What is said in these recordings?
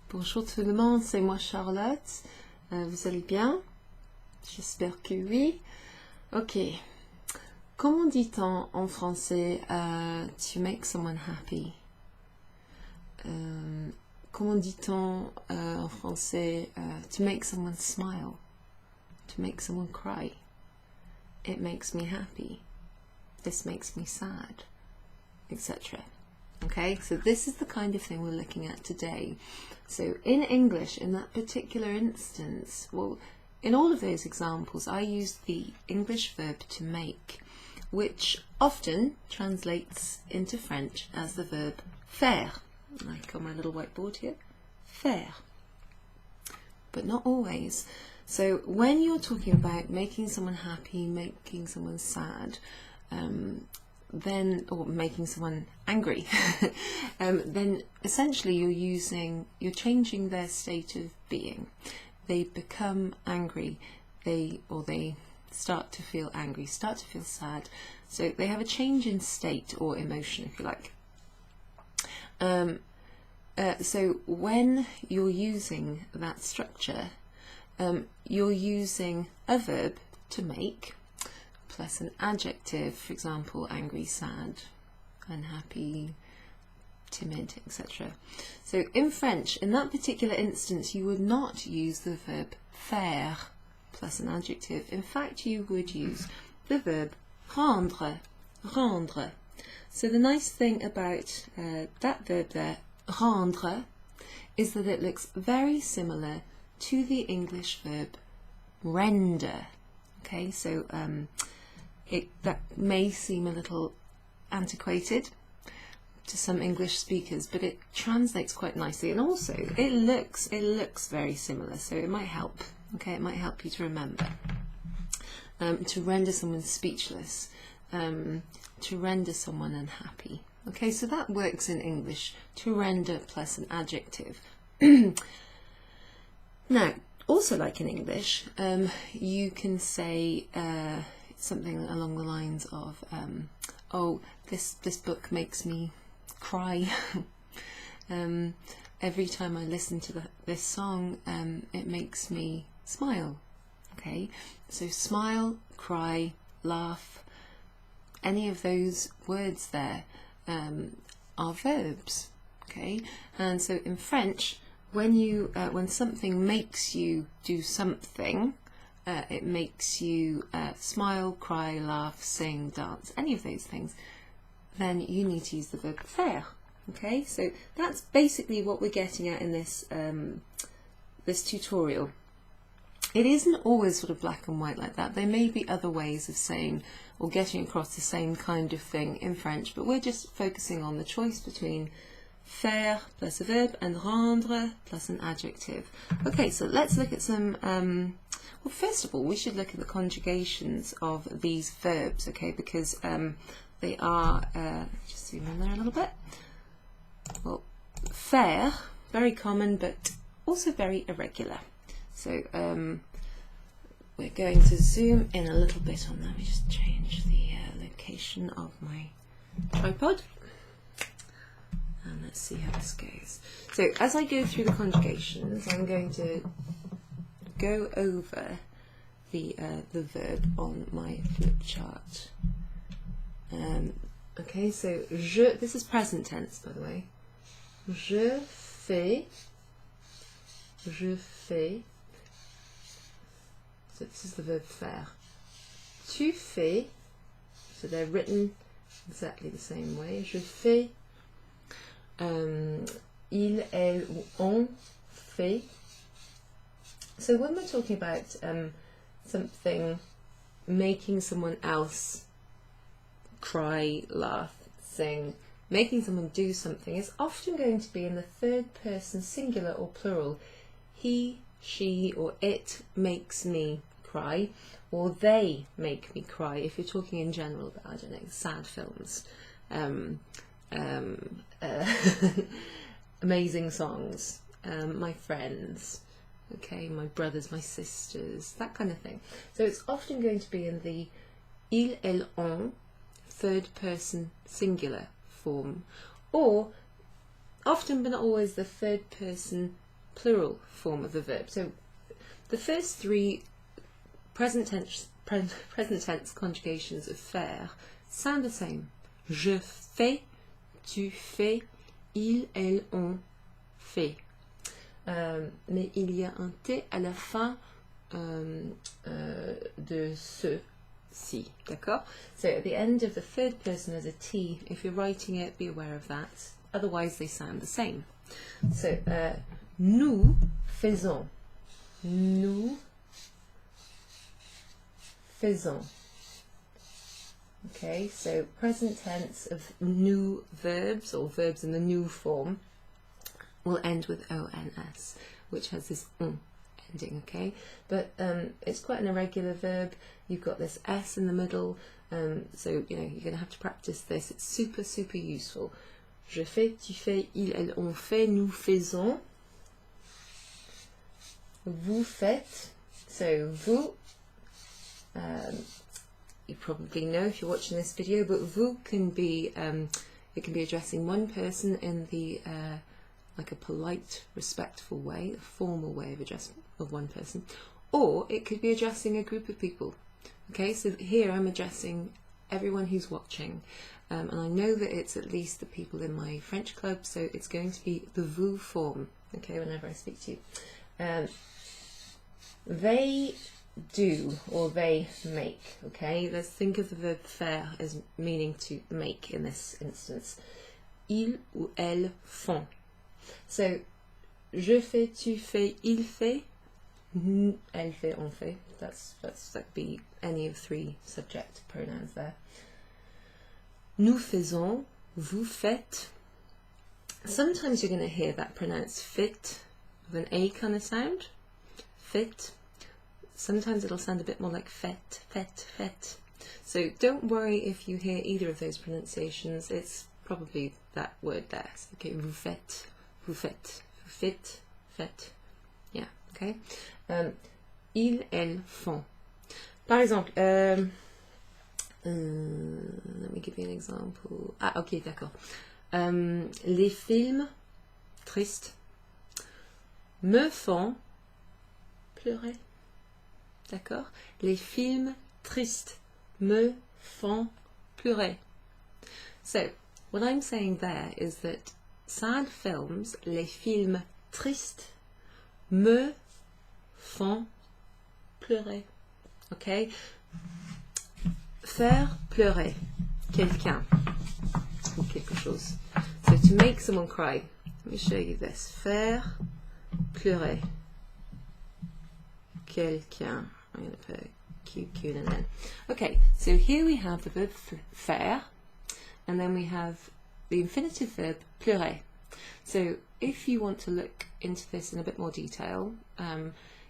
Bonjour tout le monde, c'est moi Charlotte. Vous allez bien? J'espère que oui. Ok. Comment dit-on en français to make someone happy? Comment dit-on en français to make someone smile? To make someone cry? It makes me happy. This makes me sad, etc. Okay, so this is the kind of thing we're looking at today. So in English, in that particular instance, well, in all of those examples, I used the English verb to make, which often translates into French as the verb faire, like on my little whiteboard here, faire, but not always. So when you're talking about making someone happy, making someone sad, or making someone angry, then essentially you're changing their state of being. They become angry, they start to feel angry, start to feel sad. So they have a change in state or emotion, if you like. So when you're using that structure, you're using a verb to make plus an adjective, for example, angry, sad, unhappy, timid, etc. So in French, in that particular instance, you would not use the verb faire plus an adjective. In fact, you would use the verb rendre, rendre. So the nice thing about that verb there, rendre, is that it looks very similar to the English verb render. Okay, so that may seem a little antiquated to some English speakers, but it translates quite nicely, and also it looks very similar, so it might help. Okay, it might help you to remember. To render someone speechless, to render someone unhappy. Okay, so that works in English, to render plus an adjective. Now, also like in English, you can say something along the lines of, oh, this book makes me cry. Every time I listen to this song, it makes me smile. Okay, so smile, cry, laugh, any of those words there are verbs. Okay, and so in French, when something makes you do something, it makes you smile, cry, laugh, sing, dance, any of those things, then you need to use the verb faire. Okay, so that's basically what we're getting at in this this tutorial. It isn't always sort of black and white like that. There may be other ways of saying or getting across the same kind of thing in French, but we're just focusing on the choice between faire plus a verb and rendre plus an adjective. Okay, so let's look at some, well, first of all, we should look at the conjugations of these verbs, okay, because they are, just zoom in there a little bit. Well, faire, very common, but also very irregular. So we're going to zoom in a little bit on that. Let me just change the location of my tripod. And let's see how this goes. So as I go through the conjugations, I'm going to go over the verb on my flip chart. Okay, so this is present tense, by the way. Je fais. So this is the verb faire. Tu fais. So they're written exactly the same way. Je fais. Il, elle, ou on fait. So when we're talking about something making someone else cry, laugh, sing, making someone do something, it's often going to be in the third person singular or plural. He, she, or it makes me cry, or they make me cry, if you're talking in general about, I don't know, sad films. Amazing songs, my friends, okay, my brothers, my sisters, that kind of thing. So it's often going to be in the il, elle, on, third person singular form, or often but not always the third person plural form of the verb. So the first three present tense conjugations of faire sound the same. Je fais, tu fais, il, elle, on fait. Mais il y a un T à la fin de ceci, d'accord? So at the end of the third person there's a T. If you're writing it, be aware of that. Otherwise they sound the same. So nous faisons. Nous faisons. Okay, so present tense of nous verbs, or verbs in the nous form, will end with ons, which has this ending, okay? But it's quite an irregular verb. You've got this s in the middle, so you know you're going to have to practice this. It's super, super useful. Je fais, tu fais, il, elle, on fait, nous faisons. Vous faites. So vous, you probably know if you're watching this video, but vous can be it can be addressing one person in the like a polite, respectful way, a formal way of addressing of one person, or it could be addressing a group of people. Okay, so here I'm addressing everyone who's watching, and I know that it's at least the people in my French club, so it's going to be the vous form, okay, whenever I speak to you. They do, or they make, okay? Let's think of the verb faire as meaning to make in this instance. Ils ou elles font. So, je fais, tu fais, il fait, elle fait, on fait. That could be any of three subject pronouns there. Nous faisons, vous faites. Sometimes you're going to hear that pronounced fit with an A kind of sound. Fit. Sometimes it'll sound a bit more like fait, fait, fait. So don't worry if you hear either of those pronunciations. It's probably that word there. So, okay, vous faites, vous faites, vous faites, faites. Yeah, okay. Ils, elles font. Par exemple, let me give you an example. Ah, ok, d'accord. Les films tristes me font pleurer. D'accord? Les films tristes me font pleurer. So, what I'm saying there is that sad films, les films tristes, me font pleurer. Okay? Faire pleurer quelqu'un ou quelque chose. So to make someone cry, let me show you this. Faire pleurer quelqu'un. I'm going to put Q, Q, and an N. Okay, so here we have the verb faire, and then we have the infinitive verb pleurer. So if you want to look into this in a bit more detail,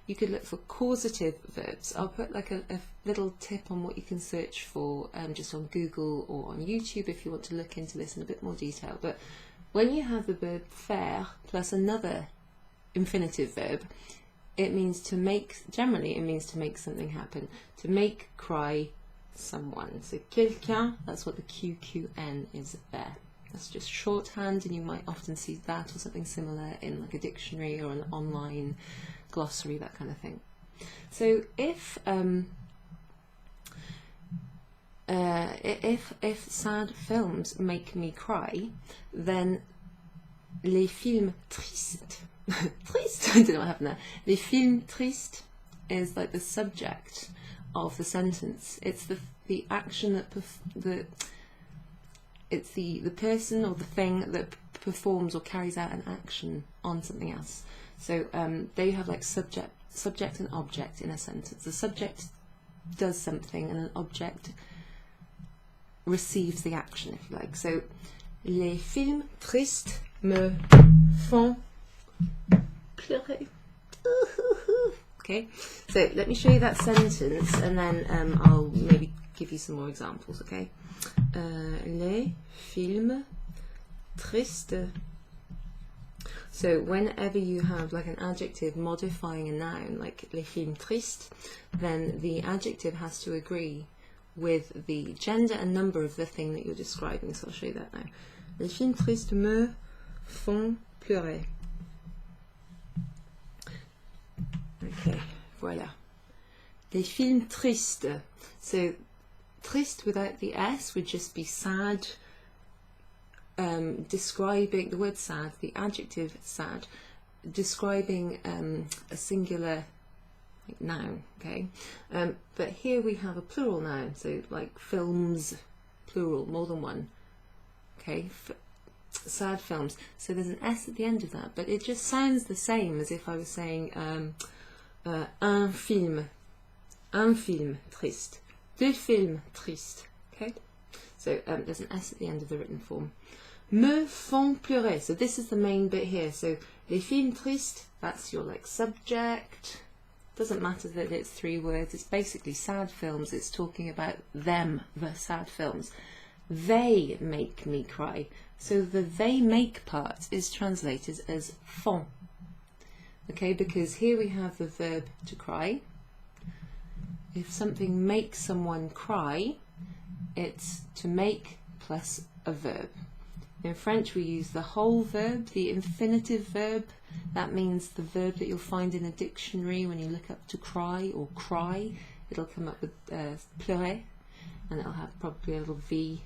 you could look for causative verbs. I'll put like a little tip on what you can search for just on Google or on YouTube if you want to look into this in a bit more detail. But when you have the verb faire plus another infinitive verb, it means to make, generally it means to make something happen, to make cry someone. So quelqu'un, that's what the QQN is there. That's just shorthand, and you might often see that or something similar in like a dictionary or an online glossary, that kind of thing. So if sad films make me cry, then les films tristes triste, I don't know what happened there. Les films tristes is like the subject of the sentence. It's the action that it's the person or the thing that performs or carries out an action on something else. So they have like subject and object in a sentence. The subject does something and an object receives the action, if you like. So les films tristes me font pleurer. Okay, so let me show you that sentence, and then I'll maybe give you some more examples. Okay, les films tristes. So whenever you have like an adjective modifying a noun, like les films tristes, then the adjective has to agree with the gender and number of the thing that you're describing. So I'll show you that now. Les films tristes me font pleurer. Okay, voilà. Les films tristes. So, triste without the S would just be sad, describing, the word sad, the adjective sad, describing a singular noun, okay? But here we have a plural noun, so like films, plural, more than one, okay? Sad films. So there's an S at the end of that, but it just sounds the same as if I was saying un film triste, deux films tristes, okay? So there's an S at the end of the written form. Me font pleurer. So this is the main bit here. So les films tristes, that's your like subject. Doesn't matter that it's 3 words. It's basically sad films. It's talking about them, the sad films. They make me cry. So the they make part is translated as font. Okay, because here we have the verb to cry. If something makes someone cry, it's to make plus a verb. In French we use the whole verb, the infinitive verb. That means the verb that you'll find in a dictionary when you look up to cry or cry. It'll come up with pleurer, and it'll have probably a little V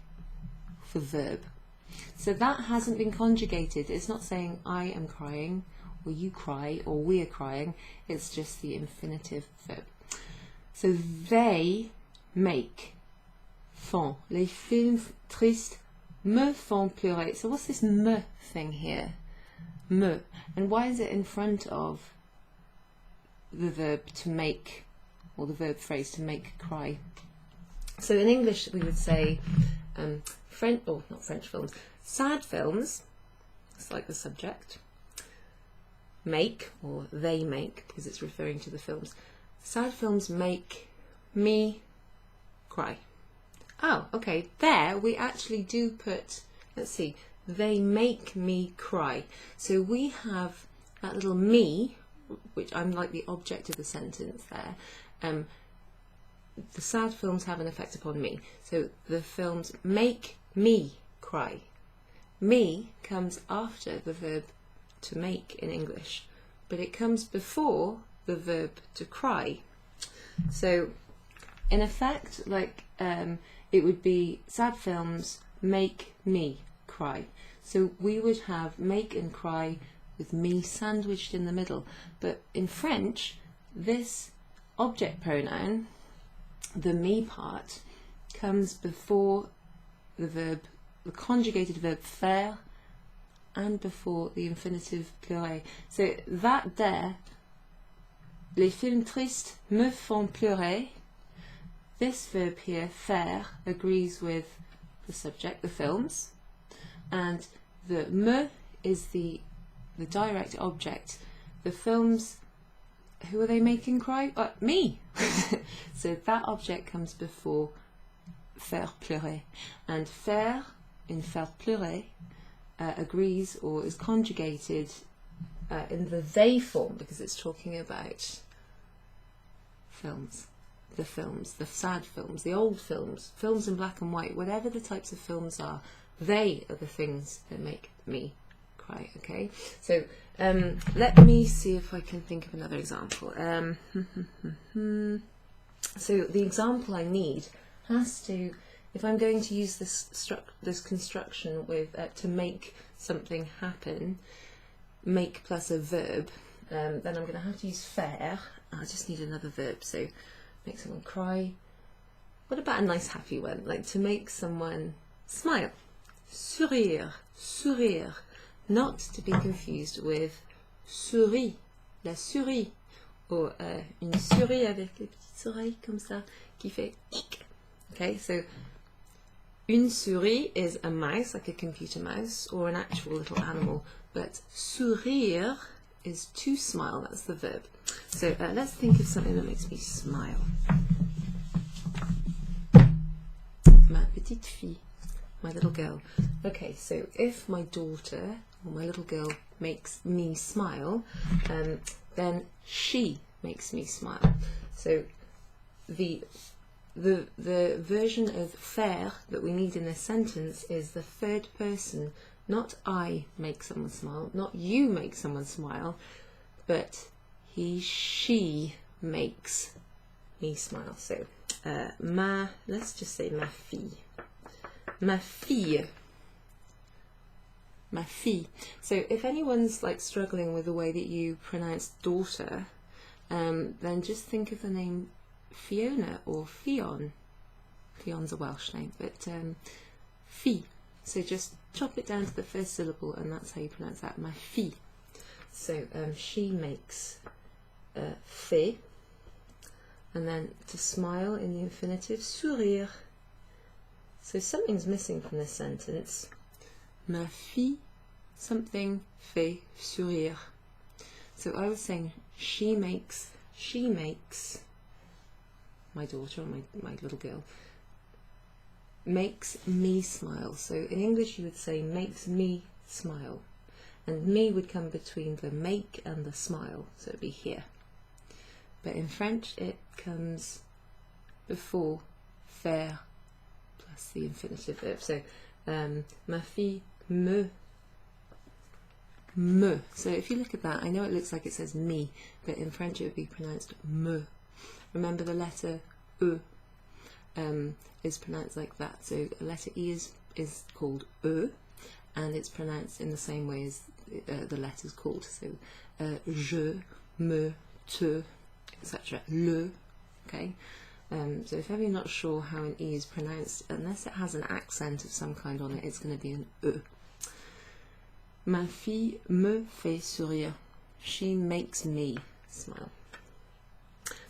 for verb. So that hasn't been conjugated. It's not saying I am crying, or you cry, or we are crying. It's just the infinitive verb. So they make, font. Les films tristes me font pleurer. So what's this me thing here? Me. And why is it in front of the verb to make, or the verb phrase to make cry? So in English we would say French, or not French films, sad films, it's like the subject, make, or they make, because it's referring to the films. Sad films make me cry. Oh, okay, there we actually do put, let's see, they make me cry. So we have that little me, which I'm like the object of the sentence there. The sad films have an effect upon me. So the films make me cry. Me comes after the verb to make in English, but it comes before the verb to cry. So in effect, like it would be sad films make me cry. So we would have make and cry with me sandwiched in the middle. But in French, this object pronoun, the me part, comes before the verb, the conjugated verb faire, and before the infinitive pleurer. So that there, les films tristes me font pleurer, this verb here, faire, agrees with the subject, the films, and the me is the direct object. The films, who are they making cry? Me! So that object comes before faire pleurer. And faire, in faire pleurer, agrees or is conjugated in the they form, because it's talking about films. The films, the sad films, the old films, films in black and white, whatever the types of films are, they are the things that make me cry, okay? So let me see if I can think of another example. So the example I need has to, if I'm going to use this construction with to make something happen, make plus a verb, then I'm going to have to use faire. I just need another verb, so make someone cry. What about a nice happy one, like to make someone smile? Sourire, sourire, not to be confused with souris, la souris, or une souris avec les petites oreilles comme ça, qui fait hic. Okay, so une souris is a mouse, like a computer mouse, or an actual little animal, but sourire is to smile, that's the verb. So let's think of something that makes me smile. Ma petite fille, my little girl. Okay, so if my daughter or my little girl makes me smile, then she makes me smile. So the version of faire that we need in this sentence is the third person. Not I make someone smile, not you make someone smile, but she makes me smile. So, let's just say ma fille. Ma fille. Ma fille. So if anyone's like struggling with the way that you pronounce daughter, then just think of the name Fiona or Fionn. Fion's a Welsh name, but fille. So just chop it down to the first syllable, and that's how you pronounce that. Ma fille. So she makes fait, and then to smile in the infinitive, sourire. So something's missing from this sentence. Ma fille, something fait sourire. So I was saying she makes my daughter, or my little girl, makes me smile. So in English you would say makes me smile, and me would come between the make and the smile, so it'd be here. But in French it comes before faire plus the infinitive verb. So ma fille me. So if you look at that, I know it looks like it says me, but in French it would be pronounced me. Remember the letter E is pronounced like that. So a letter E is called E, and it's pronounced in the same way as the letter's called. So je, me, te, etc. Le. Okay. So if ever you're not sure how an E is pronounced, unless it has an accent of some kind on it, it's going to be an E. Ma fille me fait sourire. She makes me smile.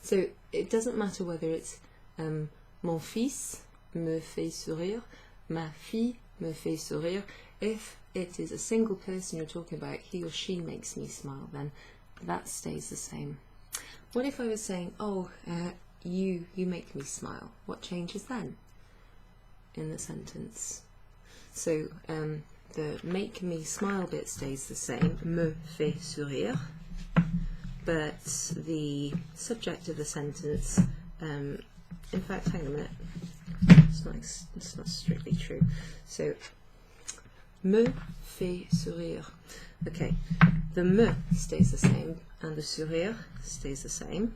So it doesn't matter whether it's mon fils me fait sourire, ma fille me fait sourire. If it is a single person you're talking about, he or she makes me smile, then that stays the same. What if I was saying, oh, you make me smile? What changes then in the sentence? So the make me smile bit stays the same, me fait sourire, but the subject of the sentence, in fact, hang on a minute, it's not strictly true. So, me fait sourire. Okay, the me stays the same and the sourire stays the same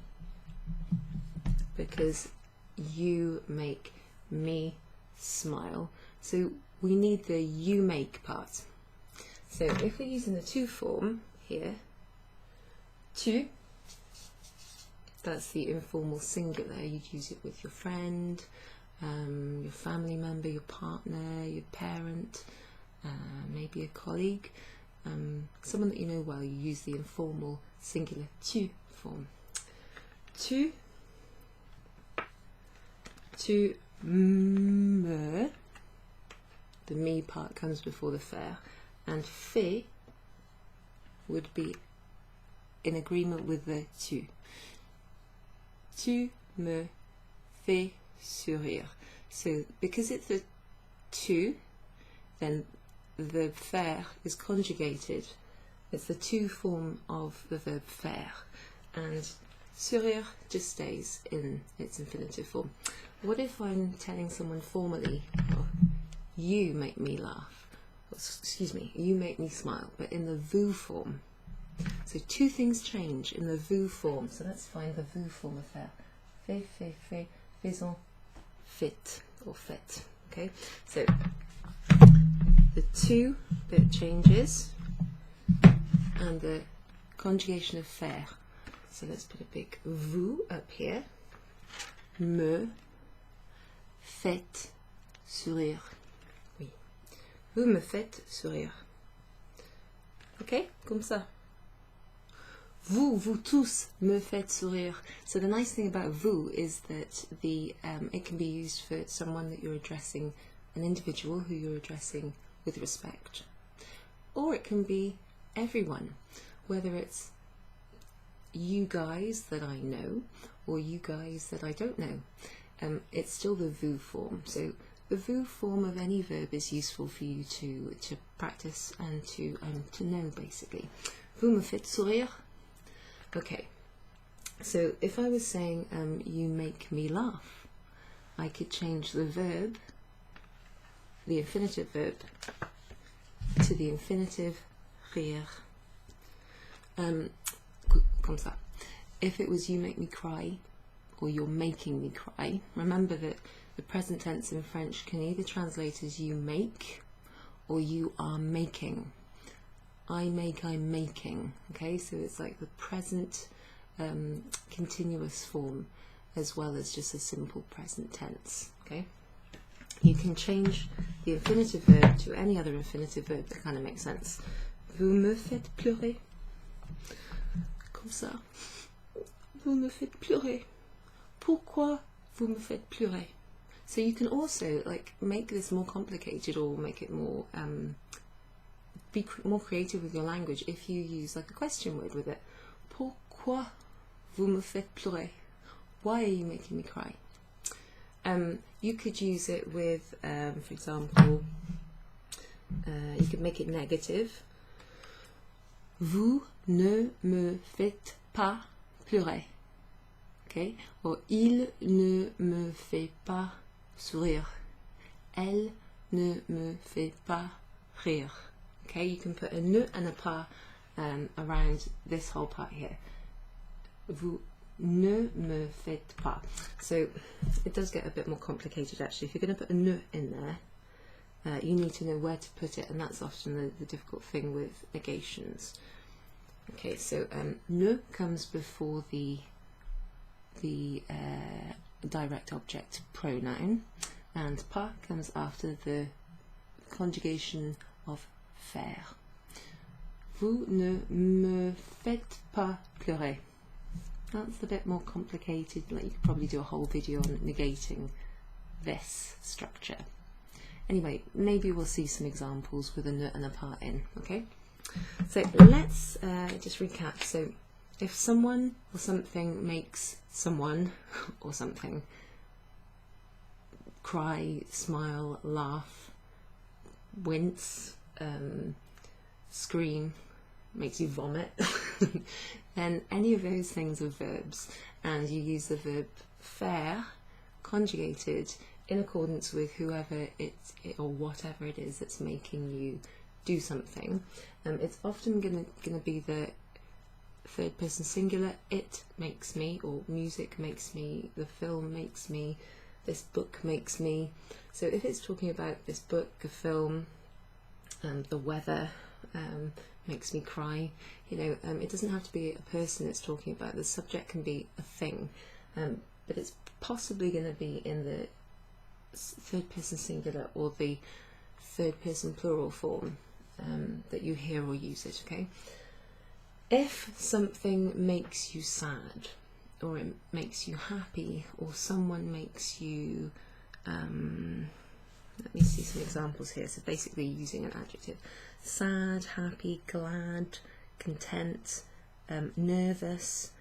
because you make me smile. So we need the you make part. So if we're using the to form here, tu, that's the informal singular. You'd use it with your friend, your family member, your partner, your parent, maybe a colleague, someone that you know well. You use the informal singular tu form. Tu me, the me part comes before the faire, and fait would be in agreement with the tu. Tu me fais sourire. So because it's a tu, then the faire is conjugated. It's the to form of the verb faire, and sourire just stays in its infinitive form. What if I'm telling someone formally, oh, you make me laugh, excuse me, you make me smile, but in the vous form? So two things change in the vous form. So let's find the vous form of faire. Fait, fait, fait, faisons, fit, or fait. Okay, so the to bit changes, and the conjugation of faire. So let's put a big vous up here. Me faites sourire. Oui. Vous me faites sourire. Okay, comme ça. Vous tous me faites sourire. So the nice thing about vous is that it can be used for someone that you're addressing, an individual who you're addressing with respect. Or it can be everyone, whether it's you guys that I know or you guys that I don't know. It's still the vous form. So the vous form of any verb is useful for you to practice and to know, basically. Vous me faites sourire. Okay, so if I was saying you make me laugh, I could change the verb, the infinitive verb, to the infinitive rire. Comme ça. if it was you make me cry, or you're making me cry, remember that the present tense in French can either translate as you make, or you are making. I make, I'm making. Okay, so it's like the present continuous form as well as just a simple present tense. Okay, you can change the infinitive verb to any other infinitive verb that kind of makes sense. Vous me faites pleurer. Comme ça. Vous me faites pleurer. Pourquoi vous me faites pleurer? So you can also like make this more complicated or make it more be more creative with your language if you use like a question word with it. Pourquoi vous me faites pleurer? Why are you making me cry? You could use it with, for example, you could make it negative. Vous ne me faites pas pleurer. Okay? Or il ne me fait pas sourire. Elle ne me fait pas rire. Okay, you can put a ne and a pas around this whole part here. Vous ne me faites pas. So it does get a bit more complicated actually. If you're going to put a ne in there, you need to know where to put it, and that's often the difficult thing with negations. Okay, so ne comes before the direct object pronoun, and pas comes after the conjugation of faire. Vous ne me faites pas pleurer. That's a bit more complicated. Like you could probably do a whole video on negating this structure. Anyway, maybe we'll see some examples with a ne and a pas in. Okay, so let's just recap. So if someone or something makes someone or something cry, smile, laugh, wince, scream, makes you vomit, then any of those things are verbs, and you use the verb faire conjugated in accordance with whoever it or whatever it is that's making you do something. It's often going to be the third person singular. It makes me, or music makes me, the film makes me, this book makes me. So if it's talking about this book, a film, the weather makes me cry, you know, it doesn't have to be a person it's talking about. The subject can be a thing, but it's possibly going to be in the third person singular or the third person plural form that you hear or use it. Okay, if something makes you sad, or it makes you happy, or someone makes you let me see some examples here. So basically using an adjective: sad, happy, glad, content, nervous,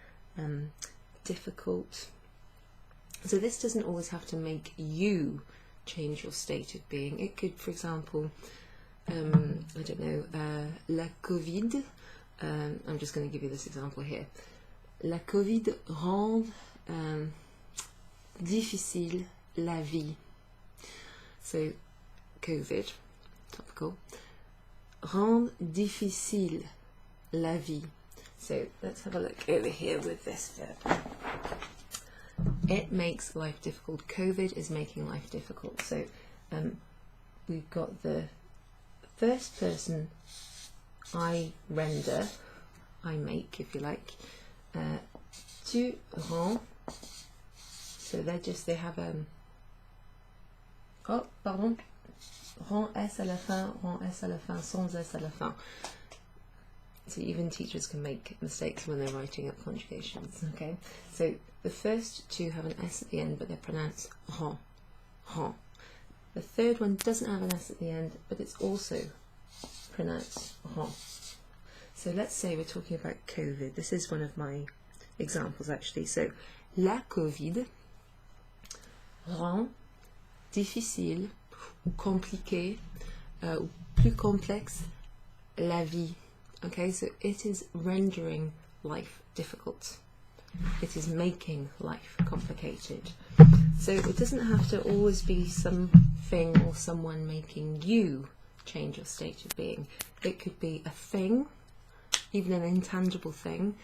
difficult. So this doesn't always have to make you change your state of being. It could, for example, I don't know, la Covid. I'm just going to give you this example here. La Covid rend difficile la vie. So COVID, topical, rend difficile la vie. So let's have a look over here with this verb. It makes life difficult. COVID is making life difficult. So we've got the first person, I render, I make, if you like. Tu rends. So they have oh, pardon. Rend S à la fin, rend S à la fin, sans S à la fin. So even teachers can make mistakes when they're writing up conjugations. Okay, so the first two have an S at the end, but they're pronounced rend, rend. The third one doesn't have an S at the end, but it's also pronounced rend. So let's say we're talking about COVID. This is one of my examples actually. So la Covid rend difficile ou compliqué ou plus complexe la vie. Okay, so it is rendering life difficult. It is making life complicated. So it doesn't have to always be something or someone making you change your state of being. It could be a thing, even an intangible thing.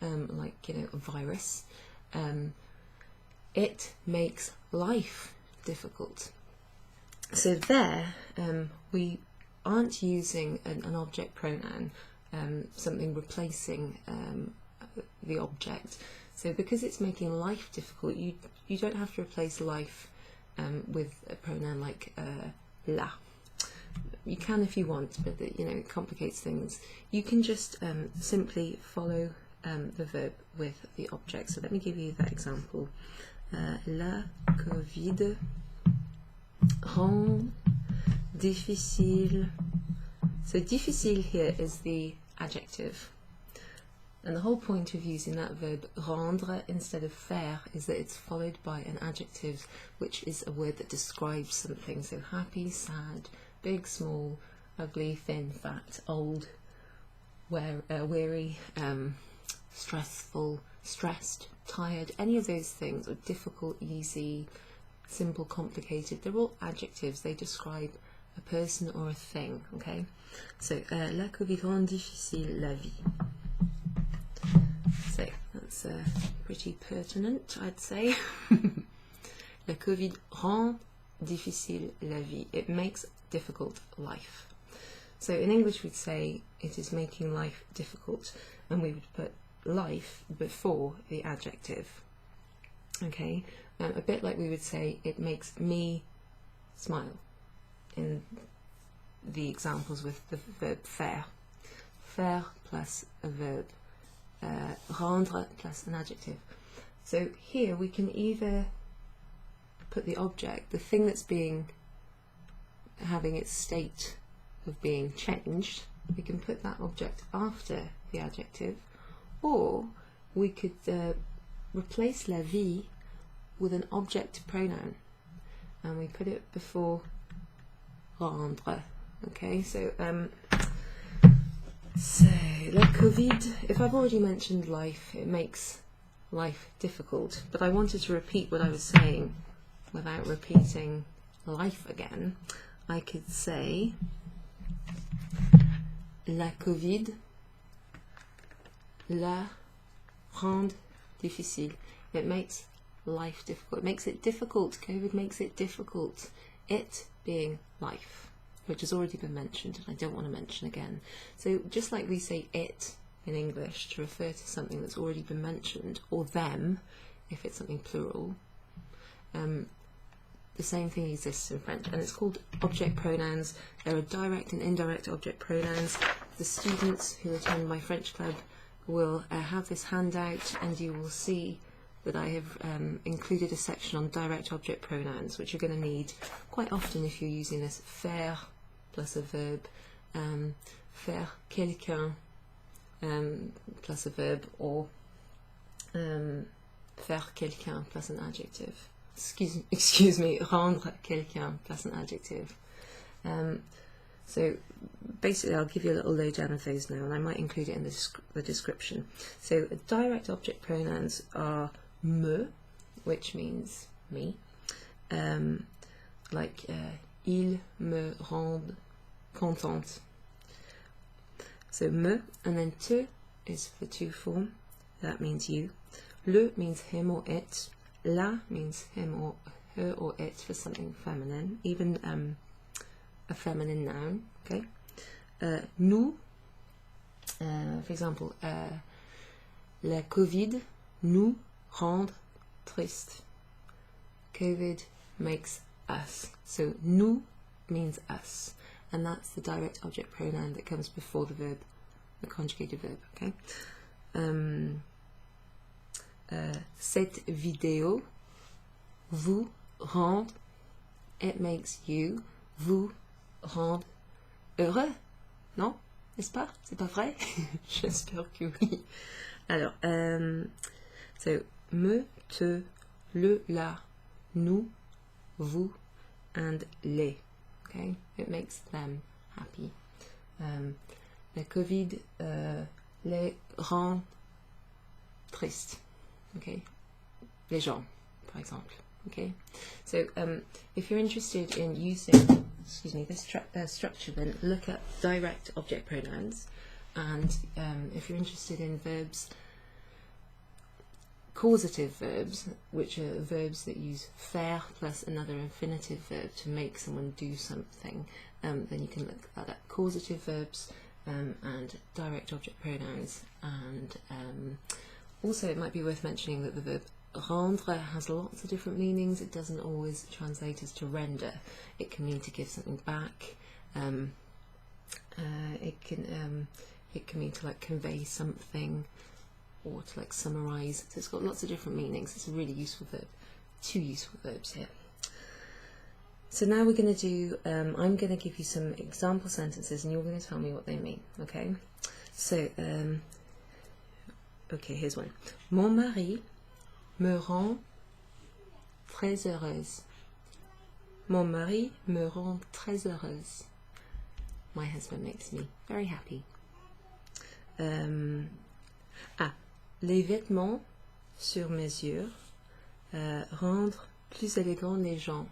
like, you know, a virus. It makes life difficult. So there, we aren't using an object pronoun, something replacing the object. So because it's making life difficult, you don't have to replace life with a pronoun like la. You can if you want, but you know, it complicates things. You can just simply follow the verb with the object. So let me give you that example. La Covid rend difficile. So difficile here is the adjective. And the whole point of using that verb rendre instead of faire is that it's followed by an adjective, which is a word that describes something. So happy, sad, big, small, ugly, thin, fat, old, weary, stressful, stressed, tired, any of those things, or difficult, easy, simple, complicated, they're all adjectives. They describe a person or a thing, okay? So, la Covid rend difficile la vie. So, that's pretty pertinent, I'd say. La Covid rend difficile la vie. It makes difficult life. So in English we'd say it is making life difficult, and we would put life before the adjective. Okay, a bit like we would say it makes me smile in the examples with the verb faire. Faire plus a verb, rendre plus an adjective. So here we can either put the object, the thing that's having its state of being changed, we can put that object after the adjective, or we could replace la vie with an object pronoun, and we put it before rendre. Okay, so la Covid, if I've already mentioned life, it makes life difficult, but I wanted to repeat what I was saying without repeating life again. I could say la Covid la rend difficile. It makes life difficult. It makes it difficult. COVID makes it difficult. It being life, which has already been mentioned and I don't want to mention again. So just like we say it in English to refer to something that's already been mentioned, or them if it's something plural, the same thing exists in French, and it's called object pronouns. There are direct and indirect object pronouns. The students who attend my French club will have this handout, and you will see that I have included a section on direct object pronouns, which you're going to need quite often if you're using this faire plus a verb, faire quelqu'un plus a verb, or faire quelqu'un plus an adjective. Excuse me, rendre quelqu'un plus an adjective. So basically I'll give you a little lowdown of those now, and I might include it in the description. So direct object pronouns are me, which means me, like il me rend contente. So me, and then te is for to form, that means you. Le means him or it. La means him or her or it for something feminine, even a feminine noun. Okay. Nous, for example, la Covid nous rend triste. COVID makes us. So nous means us, and that's the direct object pronoun that comes before the verb, the conjugated verb. Okay. Cette vidéo vous rend, it makes you, vous rend heureux, non? N'est-ce pas? C'est pas vrai? J'espère que oui. Alors, so, me, te, le, la, nous, vous, and les. Okay? It makes them happy. Le Covid les rend tristes. Okay, les gens, par exemple. Okay, so if you're interested in using, this structure, then look at direct object pronouns, and if you're interested in verbs causative verbs, which are verbs that use faire plus another infinitive verb to make someone do something, then you can look at that. Causative verbs and direct object pronouns, and also it might be worth mentioning that the verb rendre has lots of different meanings. It doesn't always translate as to render. It can mean to give something back. It can mean to like convey something, or to like summarize. So it's got lots of different meanings. It's a really useful verb. 2 useful verbs here. So now we're going to do, I'm going to give you some example sentences and you're going to tell me what they mean, okay? So, okay, here's one. Mon mari me rend très heureuse. Mon mari me rend très heureuse. My husband makes me very happy. Les vêtements sur mesure rendent plus élégants les gens.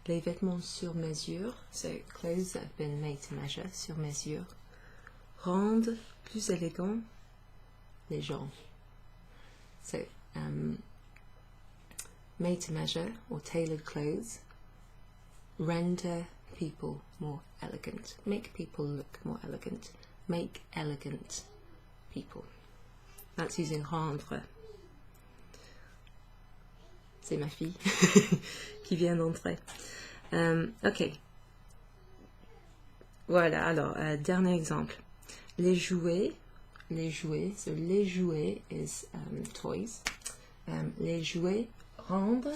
Les vêtements sur mesure, so clothes that have been made to measure, sur mesure, rendent plus élégants les gens. So, made to measure or tailored clothes render people more elegant, make people look more elegant, make elegant people. That's using rendre. C'est ma fille qui vient d'entrer. Ok. Voilà, alors, dernier exemple. Les jouets, so les jouets is toys. Les jouets rendre,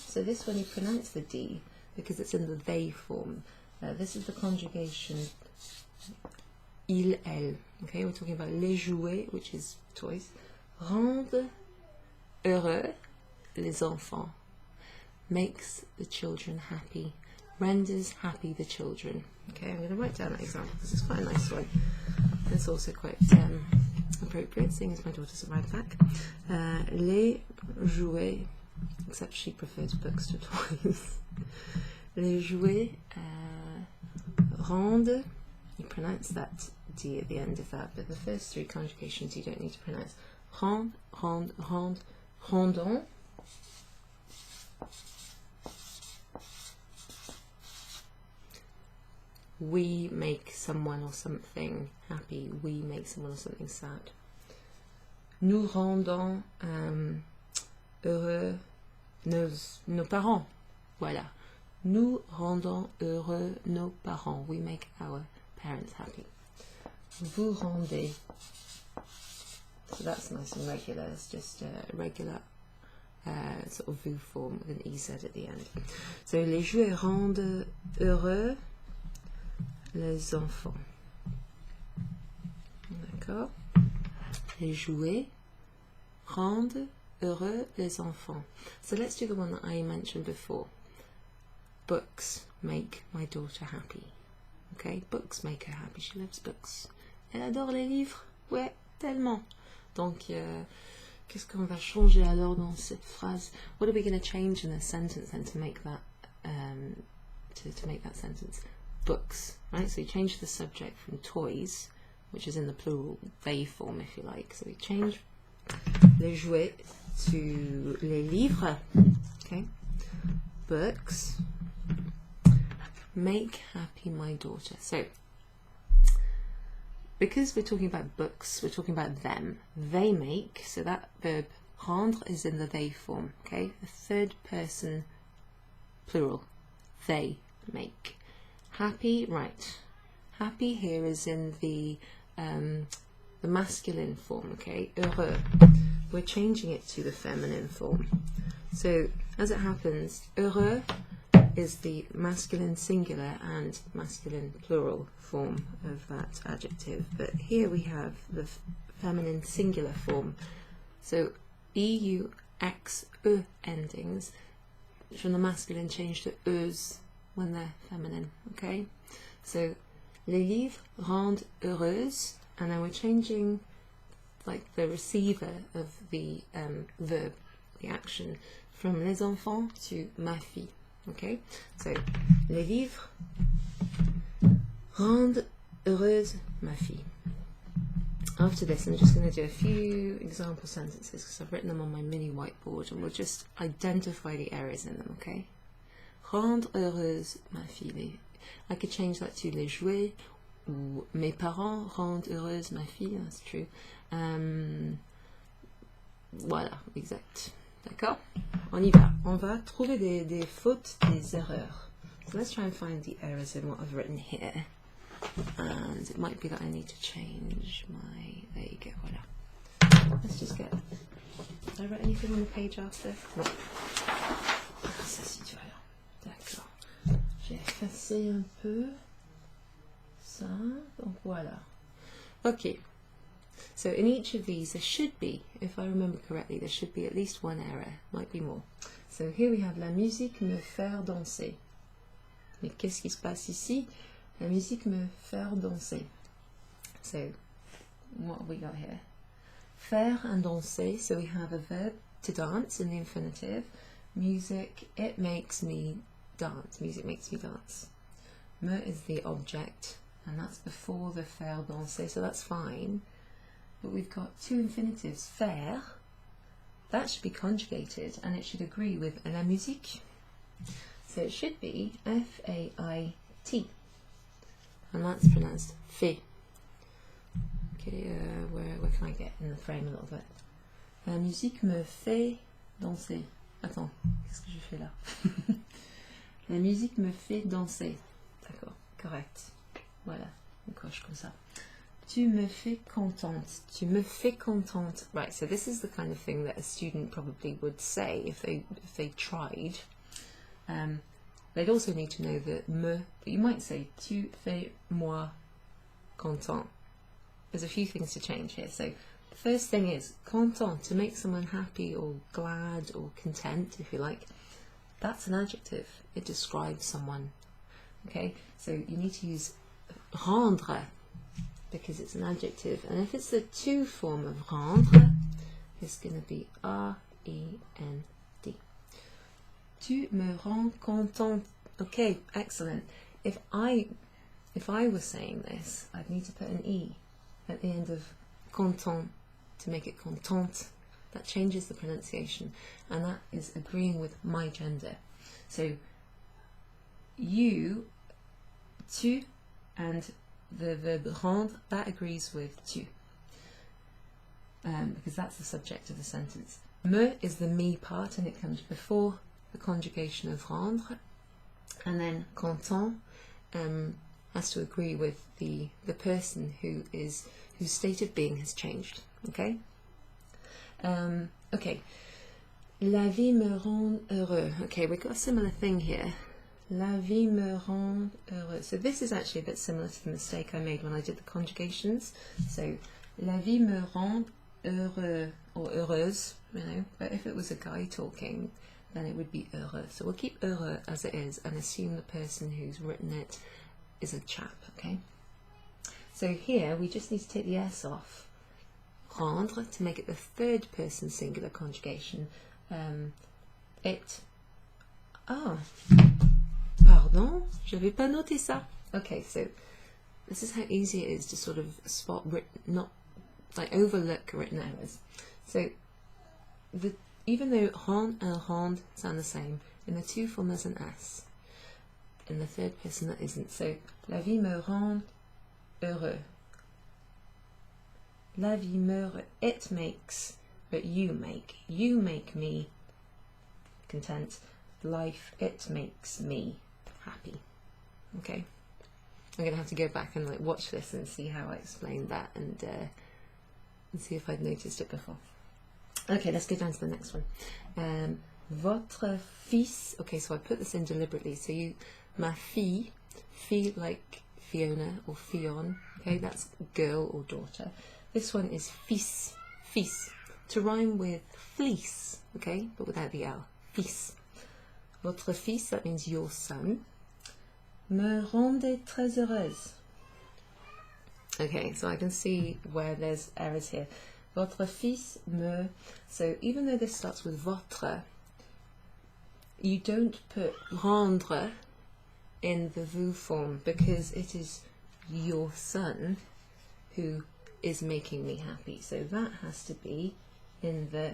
so this one you pronounce the D because it's in the they form. This is the conjugation il, elle. Okay, we're talking about les jouets, which is toys. Rendre heureux les enfants. Makes the children happy. Renders happy the children. Okay, I'm going to write down that example because it's quite a nice one. It's also quite appropriate, seeing as my daughter's arrived back. Les jouets, except she prefers books to toys. Les jouets rendent, you pronounce that D at the end of that, but the first 3 conjugations you don't need to pronounce. Rend, rend, rend, rendons. We make someone or something happy. We make someone or something sad. Nous rendons heureux nos parents. Voilà. Nous rendons heureux nos parents. We make our parents happy. Vous rendez. So that's nice and regular. It's just a regular sort of vous form with an EZ at the end. So les jouets rendent heureux les enfants. D'accord? Les jouets rendent heureux les enfants. So let's do the one that I mentioned before. Books make my daughter happy. Okay? Books make her happy. She loves books. Elle adore les livres. Ouais, tellement. Donc, qu'est-ce qu'on va changer alors dans cette phrase? What are we going to change in a sentence then to make that to make that sentence? Books, right? So you change the subject from toys, which is in the plural they form, if you like. So we change les jouets to les livres. Okay, books make happy my daughter. So because we're talking about books, we're talking about them. They make, so that verb rendre is in the they form. Okay, the 3rd person plural. They make. Happy, right. Happy here is in the masculine form, okay? Heureux. We're changing it to the feminine form. So, as it happens, heureux is the masculine singular and masculine plural form of that adjective. But here we have the feminine singular form. So, EU, X, E endings from the masculine change to euse when they're feminine, okay? So, les livres rendent heureuse, and then we're changing like the receiver of the verb, the action, from les enfants to ma fille, okay? So, les livres rendent heureuse ma fille. After this, I'm just going to do a few example sentences because I've written them on my mini whiteboard, and we'll just identify the errors in them, okay? Rendre heureuse ma fille. I could change that to les jouets, ou mes parents rendent heureuse ma fille, that's true. Voilà, exact. D'accord? On y va. On va trouver des fautes, des erreurs. So let's try and find the errors in what I've written here. And it might be that I need to change my... There you go, voilà. Let's just get... Did I write anything on the page after? No. Ça situe là. D'accord. J'ai effacé un peu ça. Donc voilà. Okay. So in each of these there should be, if I remember correctly, there should be at least one error. Might be more. So here we have la musique me faire danser. Mais qu'est-ce qui se passe ici? La musique me faire danser. So, what have we got here? Faire and danser. So we have a verb to dance in the infinitive. Music, it makes me dance. Music makes me dance. Me is the object, and that's before the faire danser, so that's fine. But we've got two infinitives. Faire, that should be conjugated, and it should agree with la musique. So it should be F-A-I-T. And that's pronounced fait. Okay, where can I get in the frame a little bit? La musique me fait danser. Attends, qu'est-ce que je fais là? La musique me fait danser. D'accord, correct. Voilà, on coche comme ça. Tu me fais contente. Tu me fais contente. Right, so this is the kind of thing that a student probably would say if they tried. They'd also need to know that me, but you might say tu fais moi content. There's a few things to change here. So the first thing is content, to make someone happy or glad or content, if you like. That's an adjective. It describes someone. Okay, so you need to use rendre because it's an adjective, and if it's the to form of rendre, it's going to be R-E-N. Tu me rends content. Okay, excellent. If I was saying this, I'd need to put an E at the end of content to make it contente. That changes the pronunciation, and that is agreeing with my gender. So you, tu, and the verb rendre, that agrees with tu, because that's the subject of the sentence. Me is the me part, and it comes before the conjugation of rendre, and then content has to agree with the person whose state of being has changed. Okay. Okay. La vie me rend heureux. Okay, we've got a similar thing here. La vie me rend heureux. So this is actually a bit similar to the mistake I made when I did the conjugations. So la vie me rend heureux or heureuse, you know. But if it was a guy talking, then it would be heureux. So we'll keep heureux as it is and assume the person who's written it is a chap, okay? So here we just need to take the S off. Rendre to make it the third person singular conjugation. It. Ah, pardon, j'avais pas noté ça. Okay, so this is how easy it is to sort of spot not like overlook written errors. So even though rend and rendre sound the same, in the to form there's an S. In the third person that isn't. So la vie me rend heureux. La vie me, it makes, but you make me content. Life, it makes me happy. Okay, I'm gonna have to go back and like watch this and see how I explained that and see if I'd noticed it before. Okay, let's go down to the next one. Votre fils. Okay, so I put this in deliberately. So ma fille, fille like Fiona or Fion. Okay, that's girl or daughter. This one is fils, fils, to rhyme with fleece, okay, but without the L, fils. Votre fils, that means your son. Me rendait très heureuse. Okay, so I can see where there's errors here. Votre fils me, so even though this starts with votre, you don't put rendre in the vous form because it is your son who is making me happy. So that has to be in the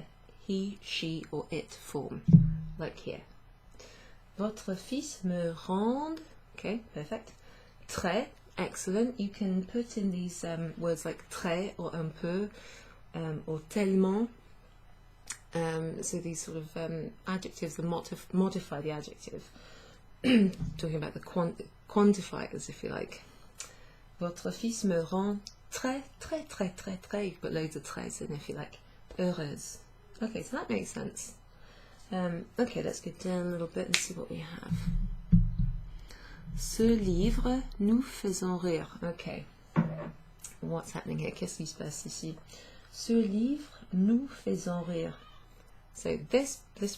he, she or it form, like here. Votre fils me rend, okay, perfect. Très, excellent. You can put in these words like très or un peu or tellement. So these sort of adjectives that modify the adjective. Talking about the quantifiers, if you like. Votre fils me rend très, très, très, très, très. You've got loads of très in, if you like. Heureuse. Okay, so that makes sense. Okay, let's go down a little bit and see what we have. Ce livre nous faisons rire. Okay. What's happening here? Qu'est-ce qui se passe ici? Ce livre nous faisons rire. So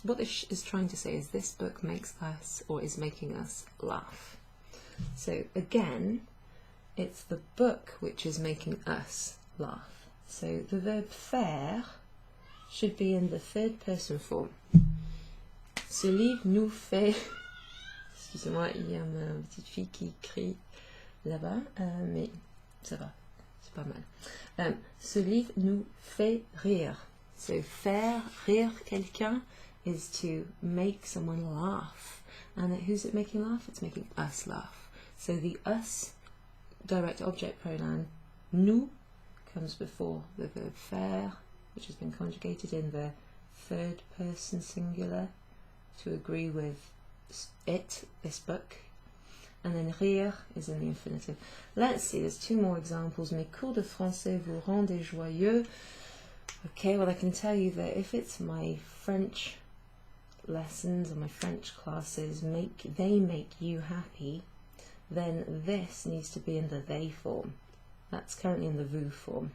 what this is trying to say is this book makes us, or is making us, laugh. So again, it's the book which is making us laugh. So the verb faire should be in the third person form. Ce livre nous fait... Excusez-moi, il y a ma petite fille qui crie là-bas, mais ça va, c'est pas mal. Ce livre nous fait rire. So faire rire quelqu'un is to make someone laugh. And who's it making laugh? It's making us laugh. So the us direct object pronoun nous comes before the verb faire, which has been conjugated in the third person singular to agree with it, this book. And then rire is in the infinitive. Let's see, there's two more examples. Mes cours de français vous rendent joyeux. Okay, well I can tell you that if it's my French lessons or my French classes they make you happy, then this needs to be in the they form. That's currently in the vous form.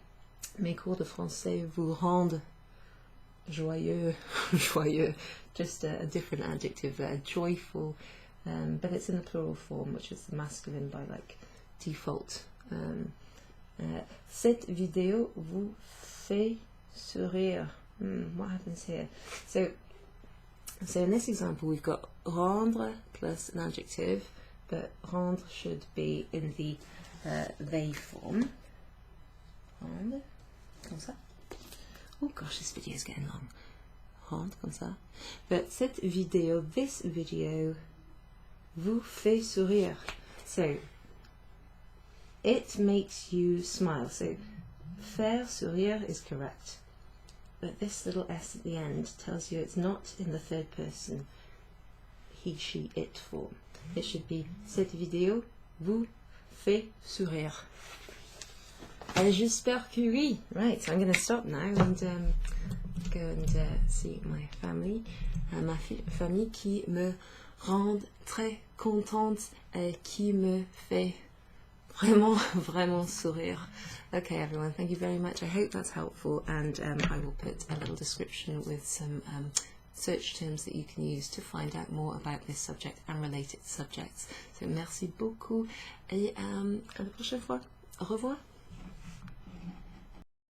Mes cours de français vous rendent joyeux, joyeux, just a different adjective there, joyful, but it's in the plural form, which is the masculine by like default. Cette vidéo vous fait sourire. What happens here? So in this example we've got rendre plus an adjective, but rendre should be in the they form. Rendre, comme ça. Oh gosh, this video is getting long. Rendre, comme ça. But cette vidéo, this video, vous fait sourire. So it makes you smile. So faire sourire is correct. But this little s at the end tells you it's not in the third person he, she, it form. It should be cette vidéo vous fait sourire. J'espère que oui. Right, so I'm going to stop now and go and see my family. Ma famille qui me rend très contente et qui me fait vraiment sourire. Okay, everyone, thank you very much. I hope that's helpful, and I will put a little description with some search terms that you can use to find out more about this subject and related subjects. So merci beaucoup et à la prochaine fois. Au revoir.